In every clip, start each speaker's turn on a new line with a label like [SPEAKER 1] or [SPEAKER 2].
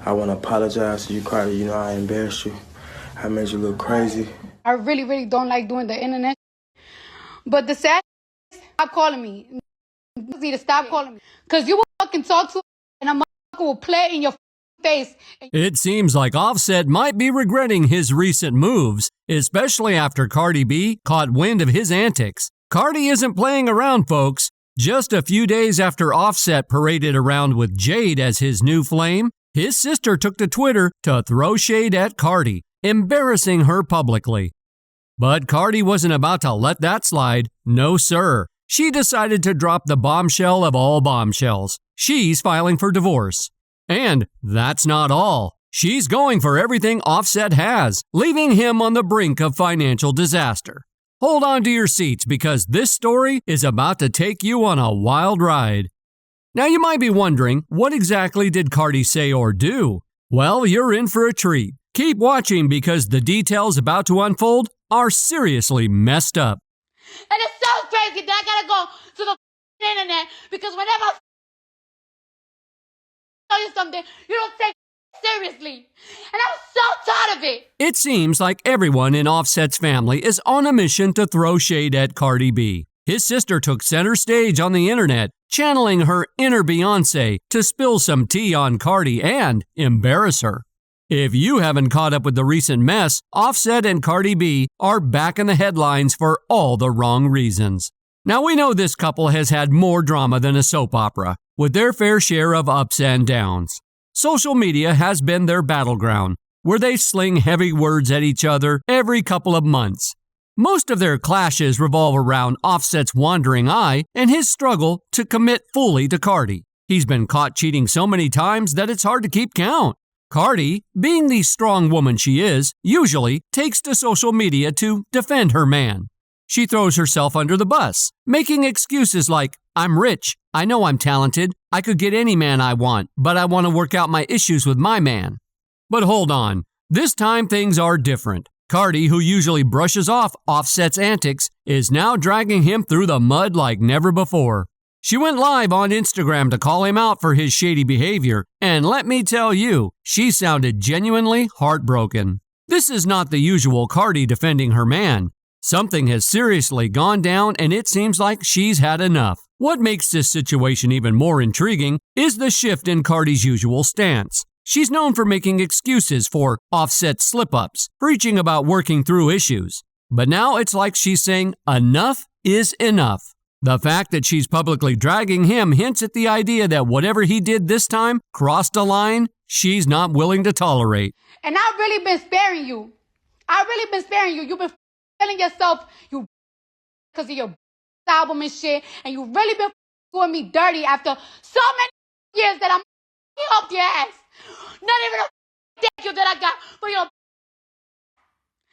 [SPEAKER 1] I want to apologize to you, Cardi. You know, I embarrassed you. I made you look crazy.
[SPEAKER 2] I really, really don't like doing the internet. But the sad stop calling me. You need to stop calling me. Because you will fucking talk to and a motherfucker will play in your face.
[SPEAKER 3] It seems like Offset might be regretting his recent moves, especially after Cardi B caught wind of his antics. Cardi isn't playing around, folks. Just a few days after Offset paraded around with Jade as his new flame, his sister took to Twitter to throw shade at Cardi, embarrassing her publicly. But Cardi wasn't about to let that slide. No, sir. She decided to drop the bombshell of all bombshells. She's filing for divorce. And that's not all. She's going for everything Offset has, leaving him on the brink of financial disaster. Hold on to your seats because this story is about to take you on a wild ride. Now you might be wondering, what exactly did Cardi say or do? Well, you're in for a treat. Keep watching because the details about to unfold are seriously messed up.
[SPEAKER 2] And it's so crazy that I gotta go to the internet because whenever I tell you something, you don't take it seriously. And I'm so tired of it.
[SPEAKER 3] It seems like everyone in Offset's family is on a mission to throw shade at Cardi B. His sister took center stage on the internet, channeling her inner Beyoncé to spill some tea on Cardi and embarrass her. If you haven't caught up with the recent mess, Offset and Cardi B are back in the headlines for all the wrong reasons. Now we know this couple has had more drama than a soap opera, with their fair share of ups and downs. Social media has been their battleground, where they sling heavy words at each other every couple of months. Most of their clashes revolve around Offset's wandering eye and his struggle to commit fully to Cardi. He's been caught cheating so many times that it's hard to keep count. Cardi, being the strong woman she is, usually takes to social media to defend her man. She throws herself under the bus, making excuses like, "I'm rich, I know I'm talented, I could get any man I want, but I want to work out my issues with my man." But hold on, this time things are different. Cardi, who usually brushes off Offset's antics, is now dragging him through the mud like never before. She went live on Instagram to call him out for his shady behavior, and let me tell you, she sounded genuinely heartbroken. This is not the usual Cardi defending her man. Something has seriously gone down and it seems like she's had enough. What makes this situation even more intriguing is the shift in Cardi's usual stance. She's known for making excuses for Offset slip-ups, preaching about working through issues. But now it's like she's saying enough is enough. The fact that she's publicly dragging him hints at the idea that whatever he did this time crossed a line she's not willing to tolerate.
[SPEAKER 2] And I've really been sparing you. I've really been sparing you. You've been feeling yourself, you because of your album and shit, and you really been doing me dirty after so many years that I'm helped your ass. Not even a thank you that I got for your.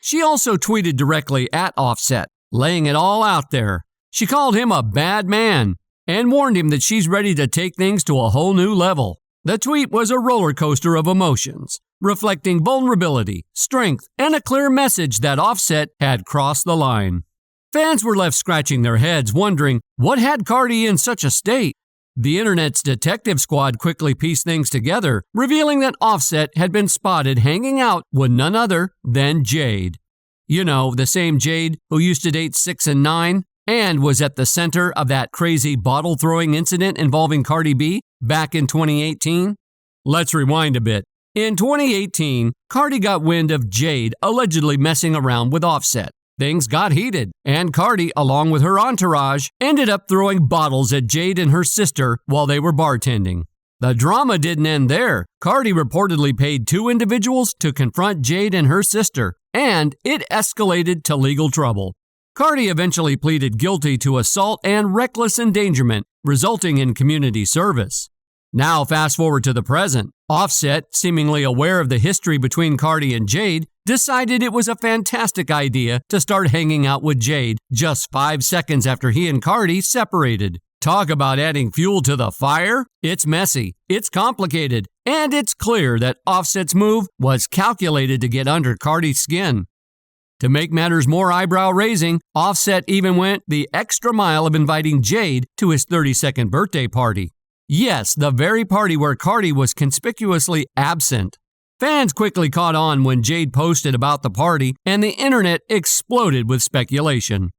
[SPEAKER 3] She also tweeted directly at Offset, laying it all out there. She called him a bad man and warned him that she's ready to take things to a whole new level. The tweet was a roller coaster of emotions, reflecting vulnerability, strength, and a clear message that Offset had crossed the line. Fans were left scratching their heads, wondering what had Cardi in such a state. The internet's detective squad quickly pieced things together, revealing that Offset had been spotted hanging out with none other than Jade. You know, the same Jade who used to date 6 and 9 and was at the center of that crazy bottle-throwing incident involving Cardi B back in 2018. Let's rewind a bit. In 2018, Cardi got wind of Jade allegedly messing around with Offset. Things got heated, and Cardi, along with her entourage, ended up throwing bottles at Jade and her sister while they were bartending. The drama didn't end there. Cardi reportedly paid 2 individuals to confront Jade and her sister, and it escalated to legal trouble. Cardi eventually pleaded guilty to assault and reckless endangerment, resulting in community service. Now fast forward to the present. Offset, seemingly aware of the history between Cardi and Jade, decided it was a fantastic idea to start hanging out with Jade just 5 seconds after he and Cardi separated. Talk about adding fuel to the fire? It's messy, it's complicated, and it's clear that Offset's move was calculated to get under Cardi's skin. To make matters more eyebrow-raising, Offset even went the extra mile of inviting Jade to his 32nd birthday party. Yes, the very party where Cardi was conspicuously absent. Fans quickly caught on when Jade posted about the party, and the internet exploded with speculation.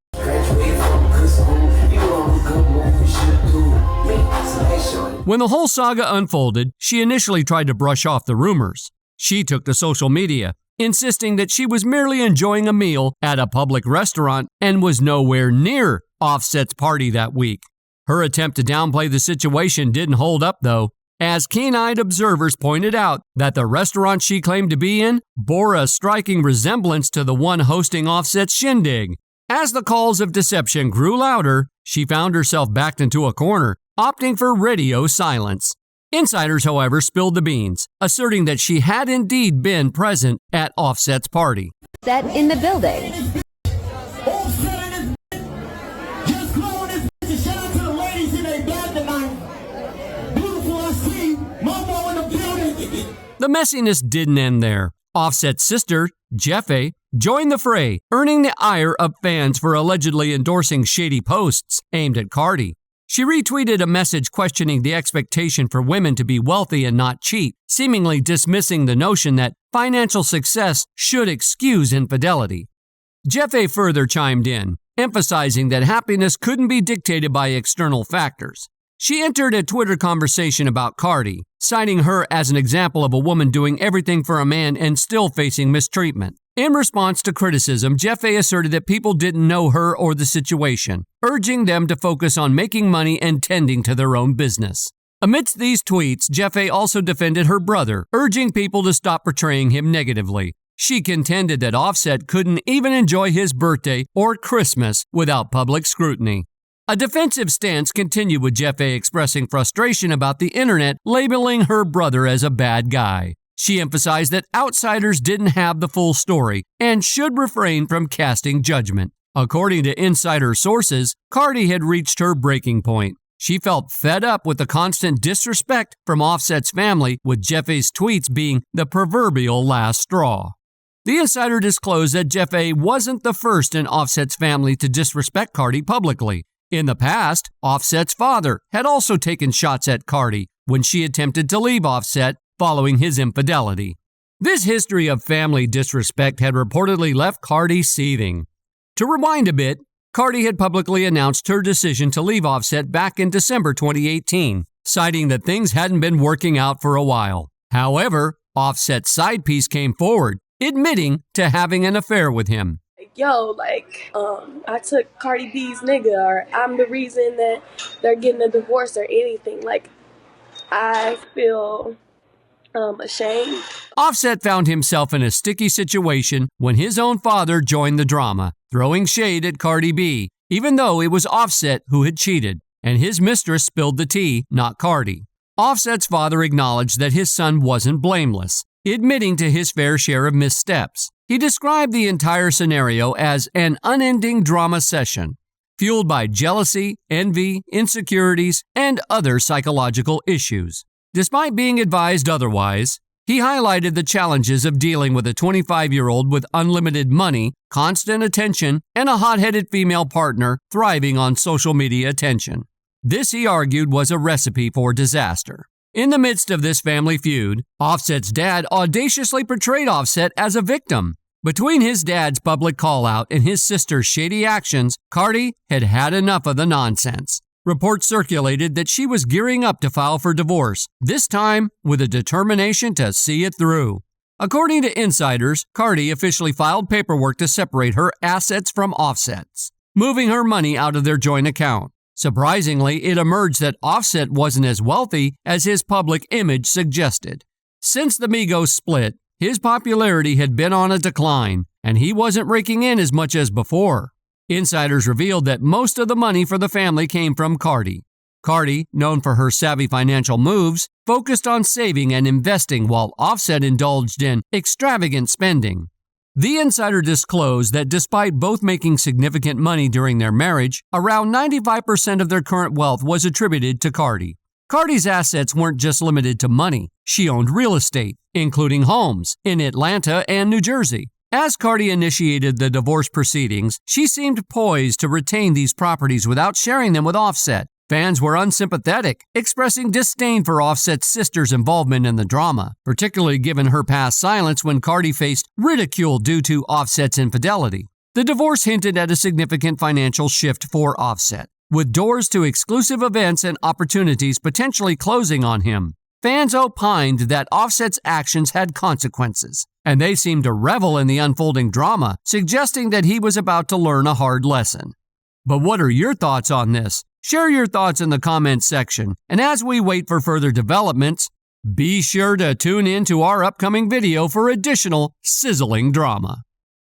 [SPEAKER 3] When the whole saga unfolded, she initially tried to brush off the rumors. She took to social media, insisting that she was merely enjoying a meal at a public restaurant and was nowhere near Offset's party that week. Her attempt to downplay the situation didn't hold up, though, as keen-eyed observers pointed out that the restaurant she claimed to be in bore a striking resemblance to the one hosting Offset's shindig. As the calls of deception grew louder, she found herself backed into a corner, opting for radio silence. Insiders, however, spilled the beans, asserting that she had indeed been present at Offset's party.
[SPEAKER 4] Set in the building.
[SPEAKER 3] The messiness didn't end there. Offset's sister, Jade, joined the fray, earning the ire of fans for allegedly endorsing shady posts aimed at Cardi. She retweeted a message questioning the expectation for women to be wealthy and not cheat, seemingly dismissing the notion that financial success should excuse infidelity. Jade further chimed in, emphasizing that happiness couldn't be dictated by external factors. She entered a Twitter conversation about Cardi, citing her as an example of a woman doing everything for a man and still facing mistreatment. In response to criticism, Jade asserted that people didn't know her or the situation, urging them to focus on making money and tending to their own business. Amidst these tweets, Jade also defended her brother, urging people to stop portraying him negatively. She contended that Offset couldn't even enjoy his birthday or Christmas without public scrutiny. A defensive stance continued with Jade expressing frustration about the internet labeling her brother as a bad guy. She emphasized that outsiders didn't have the full story and should refrain from casting judgment. According to insider sources, Cardi had reached her breaking point. She felt fed up with the constant disrespect from Offset's family, with Jade's tweets being the proverbial last straw. The insider disclosed that Jade wasn't the first in Offset's family to disrespect Cardi publicly. In the past, Offset's father had also taken shots at Cardi when she attempted to leave Offset following his infidelity. This history of family disrespect had reportedly left Cardi seething. To rewind a bit, Cardi had publicly announced her decision to leave Offset back in December 2018, citing that things hadn't been working out for a while. However, Offset's side piece came forward, admitting to having an affair with him.
[SPEAKER 5] I took Cardi B's nigga, or I'm the reason that they're getting a divorce or anything. I feel ashamed.
[SPEAKER 3] Offset found himself in a sticky situation when his own father joined the drama, throwing shade at Cardi B, even though it was Offset who had cheated, and his mistress spilled the tea, not Cardi. Offset's father acknowledged that his son wasn't blameless, admitting to his fair share of missteps. He described the entire scenario as an unending drama session, fueled by jealousy, envy, insecurities, and other psychological issues. Despite being advised otherwise, he highlighted the challenges of dealing with a 25-year-old with unlimited money, constant attention, and a hot-headed female partner thriving on social media attention. This, he argued, was a recipe for disaster. In the midst of this family feud, Offset's dad audaciously portrayed Offset as a victim. Between his dad's public call-out and his sister's shady actions, Cardi had had enough of the nonsense. Reports circulated that she was gearing up to file for divorce, this time with a determination to see it through. According to insiders, Cardi officially filed paperwork to separate her assets from Offset's, moving her money out of their joint account. Surprisingly, it emerged that Offset wasn't as wealthy as his public image suggested. Since the Migos split, his popularity had been on a decline, and he wasn't raking in as much as before. Insiders revealed that most of the money for the family came from Cardi. Cardi, known for her savvy financial moves, focused on saving and investing while Offset indulged in extravagant spending. The insider disclosed that despite both making significant money during their marriage, around 95% of their current wealth was attributed to Cardi. Cardi's assets weren't just limited to money. She owned real estate, including homes in Atlanta and New Jersey. As Cardi initiated the divorce proceedings, she seemed poised to retain these properties without sharing them with Offset. Fans were unsympathetic, expressing disdain for Offset's sister's involvement in the drama, particularly given her past silence when Cardi faced ridicule due to Offset's infidelity. The divorce hinted at a significant financial shift for Offset, with doors to exclusive events and opportunities potentially closing on him. Fans opined that Offset's actions had consequences, and they seemed to revel in the unfolding drama, suggesting that he was about to learn a hard lesson. But what are your thoughts on this? Share your thoughts in the comments section, and as we wait for further developments, be sure to tune in to our upcoming video for additional sizzling drama.